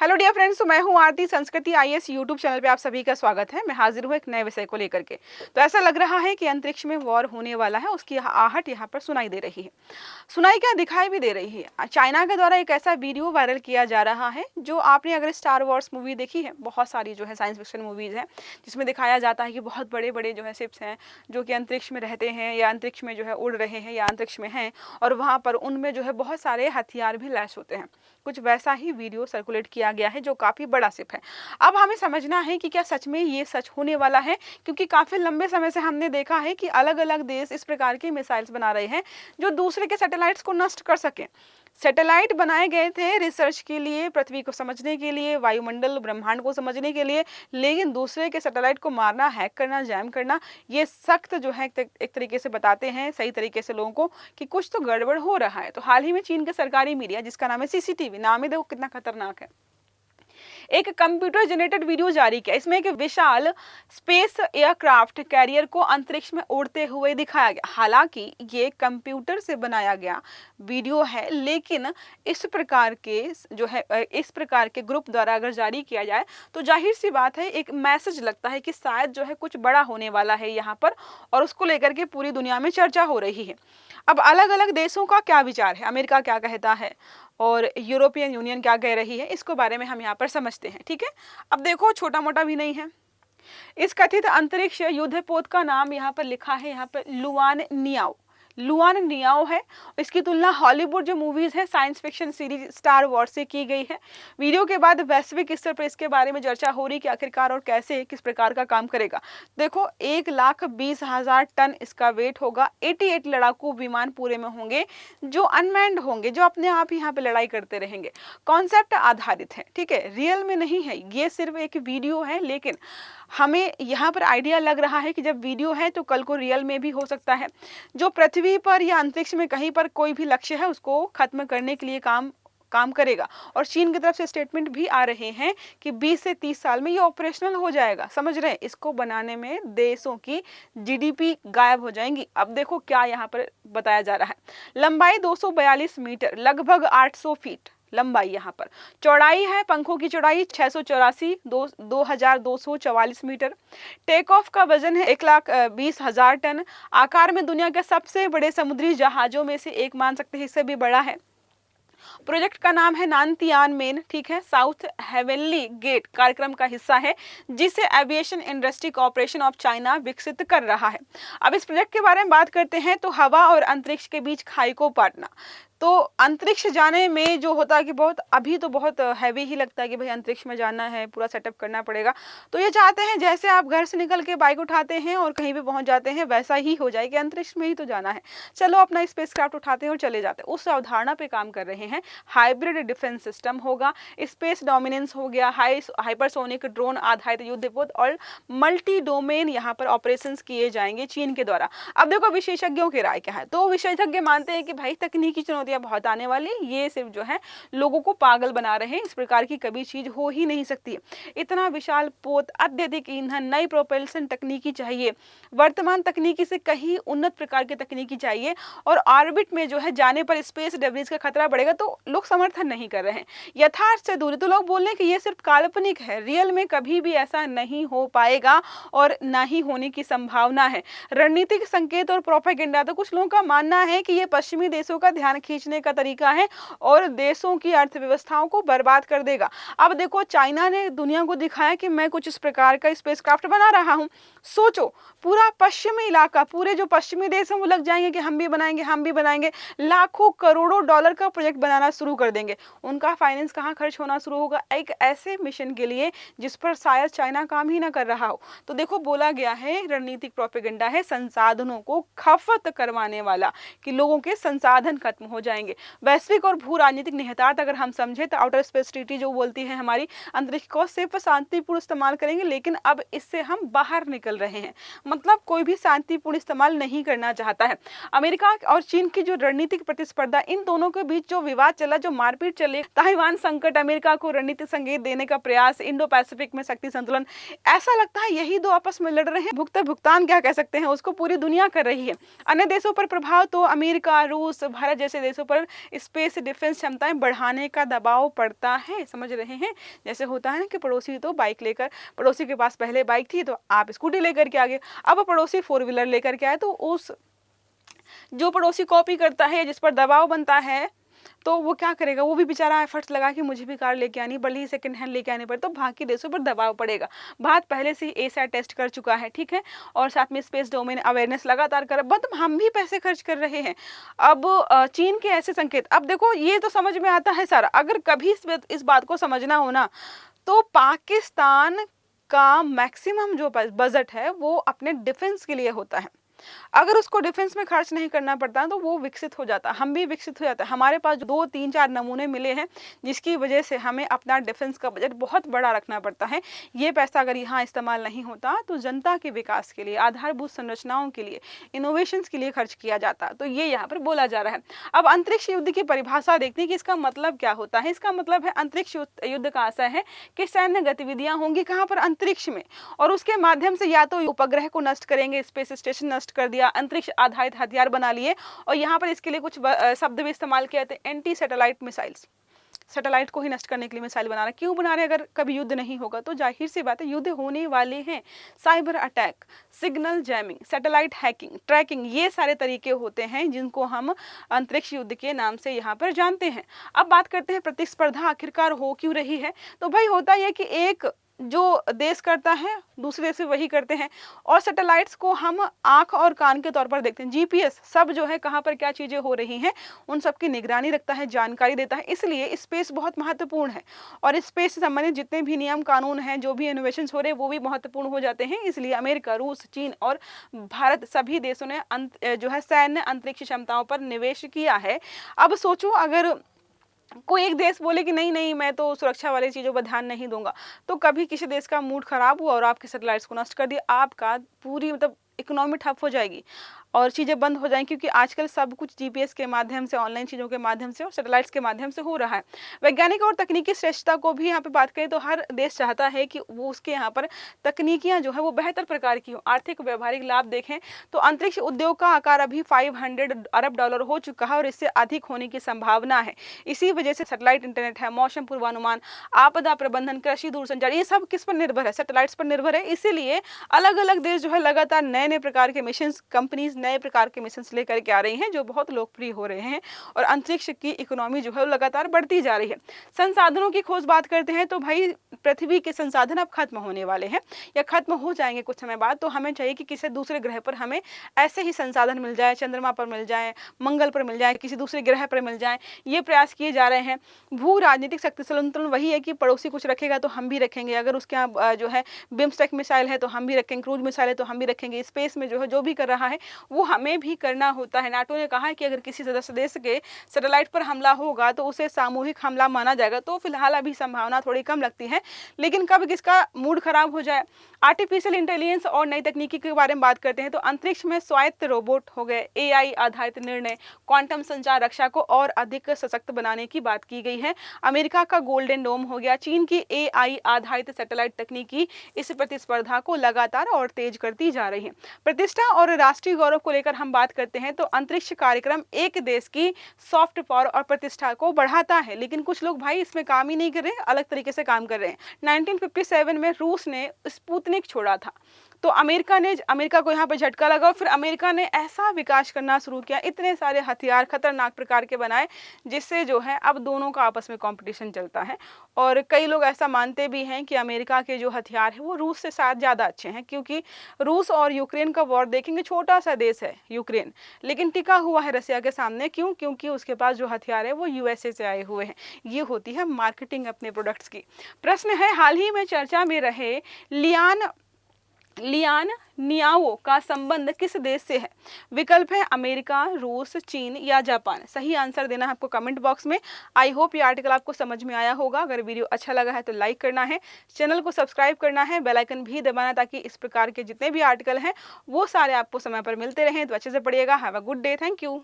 Hello dear friends, तो मैं हूं आरती। संस्कृति आईएएस यूट्यूब चैनल पे आप सभी का स्वागत है। मैं हाजिर हूं एक नए विषय को लेकर के। तो ऐसा लग रहा है कि अंतरिक्ष में वॉर होने वाला है, उसकी आहट यहाँ पर सुनाई दे रही है। सुनाई क्या, दिखाई भी दे रही है। चाइना के द्वारा एक ऐसा वीडियो वायरल किया जा रहा है, जो आपने अगर स्टार वॉर्स मूवी देखी है, बहुत सारी जो है साइंस फिक्शन मूवीज है, जिसमें दिखाया जाता है कि बहुत बड़े बड़े जो है शिप्स हैं जो कि अंतरिक्ष में रहते हैं या अंतरिक्ष में जो है उड़ रहे हैं या अंतरिक्ष में हैं, और वहाँ पर उनमें जो है बहुत सारे हथियार भी लैस होते हैं। कुछ वैसा ही वीडियो सर्कुलेट किया गया है, जो काफ़ी बड़ा शिप है। अब हमें समझना है कि क्या सच में ये सच होने वाला है, क्योंकि काफ़ी लंबे समय से हमने देखा है कि अलग अलग देश इस प्रकार की मिसाइल्स बना रहे हैं जो दूसरे के सैटेलाइट्स को नष्ट कर सकें। सैटेलाइट बनाए गए थे रिसर्च के लिए, पृथ्वी को समझने के लिए, वायुमंडल ब्रह्मांड को समझने के लिए, लेकिन दूसरे के सैटेलाइट को मारना, हैक करना, जैम करना, ये सख्त जो है एक तरीके से बताते हैं सही तरीके से लोगों को कि कुछ तो गड़बड़ हो रहा है। तो हाल ही में चीन के सरकारी मीडिया, जिसका नाम है सीसीटीवी, नाम ही देखो कितना खतरनाक है, एक कंप्यूटर जनरेटेड वीडियो जारी किया। इसमें एक विशाल स्पेस एयरक्राफ्ट कैरियर को अंतरिक्ष में उड़ते हुए दिखाया गया। हालांकि ये कंप्यूटर से बनाया गया वीडियो है, लेकिन इस प्रकार के ग्रुप द्वारा अगर जारी किया जाए तो जाहिर सी बात है एक मैसेज लगता है कि शायद जो है कुछ बड़ा होने वाला है यहाँ पर, और उसको लेकर के पूरी दुनिया में चर्चा हो रही है। अब अलग अलग देशों का क्या विचार है, अमेरिका क्या कहता है और यूरोपियन यूनियन क्या कह रही है, इसको बारे में हम यहाँ पर समझते हैं। ठीक है, अब देखो छोटा मोटा भी नहीं है। इस कथित अंतरिक्ष युद्धपोत का नाम यहाँ पर लिखा है, यहाँ पर लुआन नियाओ है। इसकी तुलना हॉलीवुड जो मूवीज है science fiction series star Wars से की गई है। वीडियो के बाद वैश्विक स्तर पर इसके बारे में चर्चा हो रही कि आखिरकार और कैसे किस प्रकार का काम करेगा। देखो 1,20,000 टन इसका वेट होगा। 88 लड़ाकू विमान पूरे में होंगे जो अनमैन्ड होंगे, जो अपने आप ही यहाँ पे लड़ाई करते रहेंगे। कॉन्सेप्ट आधारित है, ठीक है, रियल में नहीं है, ये सिर्फ एक वीडियो है, लेकिन हमें यहाँ पर आइडिया लग रहा है कि जब वीडियो है तो कल को रियल में भी हो सकता है। जो पृथ्वी पर या अंतरिक्ष में कहीं पर कोई भी लक्ष्य है उसको खत्म करने के लिए काम करेगा। और चीन की तरफ से स्टेटमेंट भी आ रहे हैं कि 20 से 30 साल में ये ऑपरेशनल हो जाएगा। समझ रहे हैं, इसको बनाने में देशों की जीडीपी गायब हो जाएंगी। अब देखो क्या यहाँ पर बताया जा रहा है। लंबाई 242 मीटर, लगभग 800 फीट लंबाई। यहाँ पर चौड़ाई है, पंखों की चौड़ाई 684, 2244 मीटर। टेक ऑफ का वजन है 1,20,000 टन। आकार में दुनिया के सबसे बड़े समुद्री जहाजों में से एक मान सकते हैं, इससे भी बड़ा है। प्रोजेक्ट का नाम है नानतियानमेन, ठीक है, साउथ हेवनली गेट कार्यक्रम का हिस्सा है, जिसे aviation industry corporation of China विकसित कर रहा है। अब इस प्रोजेक्ट के बारे में बात करते हैं तो हवा और अंतरिक्ष के बीच खाई को पाटना। तो अंतरिक्ष जाने में जो होता है कि अभी तो बहुत हैवी ही लगता है कि भाई अंतरिक्ष में जाना है, पूरा सेटअप करना पड़ेगा। तो ये चाहते हैं जैसे आप घर से निकल के बाइक उठाते हैं और कहीं भी पहुंच जाते हैं, वैसा ही हो जाए कि अंतरिक्ष में ही तो जाना है, चलो अपना स्पेसक्राफ्ट उठाते हैं और चले जाते हैं। उस अवधारणा पे काम कर रहे हैं। हाइब्रिड डिफेंस सिस्टम होगा, स्पेस डोमिनेंस हो गया, हाइपरसोनिक ड्रोन आधारित युद्धपोत और मल्टी डोमेन यहाँ पर ऑपरेशंस किए जाएंगे चीन के द्वारा। अब देखो विशेषज्ञों की राय क्या है। तो विशेषज्ञ मानते हैं कि भाई तकनीकी चुनौतियां बहुत आने वाली, ये सिर्फ जो है लोगों को पागल बना रहे हैं, इस प्रकार की कभी चीज हो ही नहीं सकती। इतना विशाल पोत, अत्यधिक ईंधन, नई प्रोपल्शन तकनीकी चाहिए, वर्तमान तकनीकी से कहीं उन्नत प्रकार की तकनीकी चाहिए, और ऑर्बिट में जो है जाने पर स्पेस डेब्रिज का खतरा बढ़ेगा। तो लोग समर्थन नहीं कर रहे हैं। यथार्थ से दूरी, तो लोग बोल रहे हैं कि ये सिर्फ काल्पनिक है, रियल में कभी भी ऐसा नहीं हो पाएगा और ना ही होने की संभावना है। रणनीतिक संकेत और प्रोपेगेंडा, तो कुछ लोगों का मानना है कि ये पश्चिमी देशों का ध्यान खींचने का तरीका है और देशों की अर्थव्यवस्थाओं को बर्बाद कर देगा। अब देखो चाइना ने दुनिया को दिखाया कि मैं कुछ इस प्रकार का स्पेसक्राफ्ट बना रहा हूं। सोचो पूरा पश्चिमी इलाका, पूरे जो पश्चिमी देश हैं वो लग जाएंगे कि हम भी बनाएंगे, लाखों करोड़ों डॉलर का प्रोजेक्ट बनाना शुरू कर देंगे। उनका फाइनेंस कहाँ खर्च होना शुरू होगा एक ऐसे मिशन के लिए जिस पर शायद चाइना काम ही ना कर रहा हो। तो देखो बोला गया है रणनीतिक प्रोपेगेंडा है, संसाधनों को खपत करवाने वाला, कि लोगों के संसाधन खत्म हो जाएंगे। वैश्विक और भू राजनीतिक निहितार्थ अगर हम समझे तो आउटर स्पेस ट्रीटी जो बोलती है हमारी, अंतरिक्ष को सिर्फ शांतिपूर्ण इस्तेमाल करेंगे, लेकिन अब इससे हम बाहर निकल रहे हैं। मतलब कोई भी शांतिपूर्ण इस्तेमाल नहीं करना चाहता है। अमेरिका और चीन की जो रणनीतिक प्रतिस्पर्धा, इन दोनों के बीच जो विवाद चला, जो मारपीट चले, ताइवान संकट, अमेरिका को रणनीतिक संकेत देने का प्रयास, इंडो पैसिफिक में शक्ति संतुलन, ऐसा लगता है यही दो आपस में लड़ रहे हैं। भुगतान क्या कह सकते हैं, उसको पूरी दुनिया कर रही है। अन्य देशों पर प्रभाव तो अमेरिका, रूस, भारत जैसे देशों पर स्पेस डिफेंस क्षमताएं बढ़ाने का दबाव पड़ता है। समझ रहे हैं? जैसे होता है ना कि पड़ोसी तो बाइक लेकर, पड़ोसी के पास पहले बाइक थी तो आप स्कूटी लेकर के आ गए, अब पड़ोसी फोर व्हीलर लेकर के आए, तो उस जो पड़ोसी कॉपी करता है, जिस पर दबाव बनता है, तो वो क्या करेगा, वो भी बेचारा एफर्ट्स लगा कि मुझे भी कार लेके आनी, भले ही सेकंड हैंड लेके आनी पड़े, तो बाकी देशों पर दबाव पड़ेगा। भारत पहले से ही एसैट टेस्ट कर चुका है, ठीक है, और साथ में स्पेस डोमेन अवेयरनेस लगातार कर, मतलब हम भी पैसे खर्च कर रहे हैं। अब चीन के ऐसे संकेत, अब देखो ये तो समझ में आता है सारा, अगर कभी इस बात को समझना हो ना, तो पाकिस्तान का मैक्सिमम जो बजट है वो अपने डिफेंस के लिए होता है। अगर उसको डिफेंस में खर्च नहीं करना पड़ता तो वो विकसित हो जाता, हम भी विकसित हो जाता। हमारे पास 2-3-4 नमूने मिले हैं जिसकी वजह से हमें अपना डिफेंस का बजट बहुत बड़ा रखना पड़ता है। ये पैसा अगर यहाँ इस्तेमाल नहीं होता तो जनता के विकास के लिए, आधारभूत संरचनाओं के लिए, इनोवेशंस के लिए खर्च किया जाता। तो ये यहाँ पर बोला जा रहा है। अब अंतरिक्ष युद्ध की परिभाषा देखते हैं कि इसका मतलब क्या होता है। इसका मतलब है अंतरिक्ष युद्ध का आशय है कि सैन्य गतिविधियां होंगी कहाँ पर, अंतरिक्ष में, और उसके माध्यम से या तो उपग्रह को नष्ट करेंगे, स्पेस स्टेशन नष्ट कर दिया, अंतरिक्ष आधारित हथियार बना लिए, और यहाँ पर इसके लिए कुछ शब्द भी इस्तेमाल किए थे, एंटी सैटेलाइट मिसाइल्स, सैटेलाइट को ही नष्ट करने के लिए मिसाइल बना रहे। क्यों बना रहे? अगर कभी युद्ध नहीं होगा तो जाहिर सी बात है युद्ध होने वाले हैं। Cyber attack, signal jamming, satellite hacking, tracking, ये सारे तरीके होते हैं जिनको हम अंतरिक्ष युद्ध के नाम से यहाँ पर जानते हैं। अब बात करते हैं प्रतिस्पर्धा आखिरकार हो क्यों रही है। तो भाई होता यह कि एक जो देश करता है दूसरे देश भी वही करते हैं, और सैटेलाइट्स को हम आंख और कान के तौर पर देखते हैं। जीपीएस सब जो है कहाँ पर क्या चीज़ें हो रही हैं उन सब की निगरानी रखता है, जानकारी देता है। इसलिए स्पेस बहुत महत्वपूर्ण है, और स्पेस से संबंधित जितने भी नियम कानून हैं, जो भी इनोवेशन हो रहे हैं, वो भी महत्वपूर्ण हो जाते हैं। इसलिए अमेरिका, रूस, चीन और भारत सभी देशों ने जो है सैन्य अंतरिक्ष क्षमताओं पर निवेश किया है। अब सोचो अगर कोई एक देश बोले कि नहीं नहीं मैं तो सुरक्षा वाली चीज़ों पर ध्यान नहीं दूंगा, तो कभी किसी देश का मूड खराब हुआ और आपके सैटेलाइट्स को नष्ट कर दिया, आपका पूरी मतलब इकोनॉमी ठप हो जाएगी और चीज़ें बंद हो जाएंगी, क्योंकि आजकल सब कुछ जीपीएस के माध्यम से, ऑनलाइन चीज़ों के माध्यम से और सैटेलाइट्स के माध्यम से हो रहा है। वैज्ञानिक और तकनीकी श्रेष्ठता को भी यहाँ पे बात करें तो हर देश चाहता है कि वो उसके यहाँ पर तकनीकियाँ जो है वो बेहतर प्रकार की हो। आर्थिक व्यवहारिक लाभ देखें तो अंतरिक्ष उद्योग का आकार अभी 500 अरब डॉलर हो चुका है और इससे अधिक होने की संभावना है। इसी वजह से सैटेलाइट इंटरनेट है, मौसम पूर्वानुमान, आपदा प्रबंधन, कृषि, दूरसंचार, ये सब किस पर निर्भर है? सैटेलाइट्स पर निर्भर है। इसीलिए अलग अलग देश जो है लगातार नए नए प्रकार के मिशन, कंपनीज नए प्रकार के मिशन लेकर के आ रही हैं जो बहुत लोकप्रिय हो रहे हैं, और अंतरिक्ष की इकोनॉमी जो है वो लगातार बढ़ती जा रही है। संसाधनों की खोज बात करते हैं तो भाई पृथ्वी के संसाधन अब खत्म होने वाले हैं या खत्म हो जाएंगे कुछ समय बाद, तो हमें चाहिए कि किसी दूसरे ग्रह पर हमें ऐसे ही संसाधन मिल जाए, चंद्रमा पर मिल जाए, मंगल पर मिल जाए, किसी दूसरे ग्रह पर मिल जाए, ये प्रयास किए जा रहे हैं। भू राजनीतिक शक्ति संतुलन वही है कि पड़ोसी कुछ रखेगा तो हम भी रखेंगे, अगर उसके यहाँ जो है बिम्स्टेक मिसाइल है तो हम भी रखेंगे, क्रूज मिसाइल है तो हम भी रखेंगे। स्पेस में जो है जो भी कर रहा है वो हमें भी करना होता है। नाटो ने कहा है कि अगर किसी सदस्य देश के सैटेलाइट पर हमला होगा तो उसे सामूहिक हमला माना जाएगा। तो फिलहाल अभी संभावना थोड़ी कम लगती है, लेकिन कब किसका मूड खराब हो जाए। आर्टिफिशियल इंटेलिजेंस और नई तकनीकी के बारे में बात करते हैं तो अंतरिक्ष में स्वायत्त रोबोट हो गए, एआई आधारित निर्णय, क्वांटम संचार रक्षा को और अधिक सशक्त बनाने की बात की गई है। अमेरिका का गोल्डन डोम हो गया, चीन की एआई आधारित सैटेलाइट तकनीकी इस प्रतिस्पर्धा को लगातार और तेज करती जा रही है। प्रतिष्ठा और राष्ट्रीय गौरव को लेकर हम बात करते हैं तो अंतरिक्ष कार्यक्रम एक देश की सॉफ्ट पावर और प्रतिष्ठा को बढ़ाता है, लेकिन कुछ लोग भाई इसमें काम ही नहीं कर रहे, अलग तरीके से काम कर रहे हैं। 1957 में रूस ने स्पुतनिक छोड़ा था, तो अमेरिका को यहाँ पे झटका लगा और फिर अमेरिका ने ऐसा विकास करना शुरू किया, इतने सारे हथियार खतरनाक प्रकार के बनाए, जिससे जो है अब दोनों का आपस में कंपटीशन चलता है। और कई लोग ऐसा मानते भी हैं कि अमेरिका के जो हथियार है वो रूस से शायद ज़्यादा अच्छे हैं, क्योंकि रूस और यूक्रेन का वॉर देखेंगे, छोटा सा देश है यूक्रेन, लेकिन टिका हुआ है रसिया के सामने। क्यों? क्योंकि उसके पास जो हथियार है वो यूएसए से आए हुए हैं। ये होती है मार्केटिंग अपने प्रोडक्ट्स की। प्रश्न है, हाल ही में चर्चा में रहे लियान नियाओ का संबंध किस देश से है? विकल्प है अमेरिका, रूस, चीन या जापान। सही आंसर देना है आपको कमेंट बॉक्स में। आई होप ये आर्टिकल आपको समझ में आया होगा। अगर वीडियो अच्छा लगा है तो लाइक करना है, चैनल को सब्सक्राइब करना है, बेल आइकन भी दबाना, ताकि इस प्रकार के जितने भी आर्टिकल हैं वो सारे आपको समय पर मिलते रहें। तो अच्छे से पढ़िएगा। Have a good day. Thank you.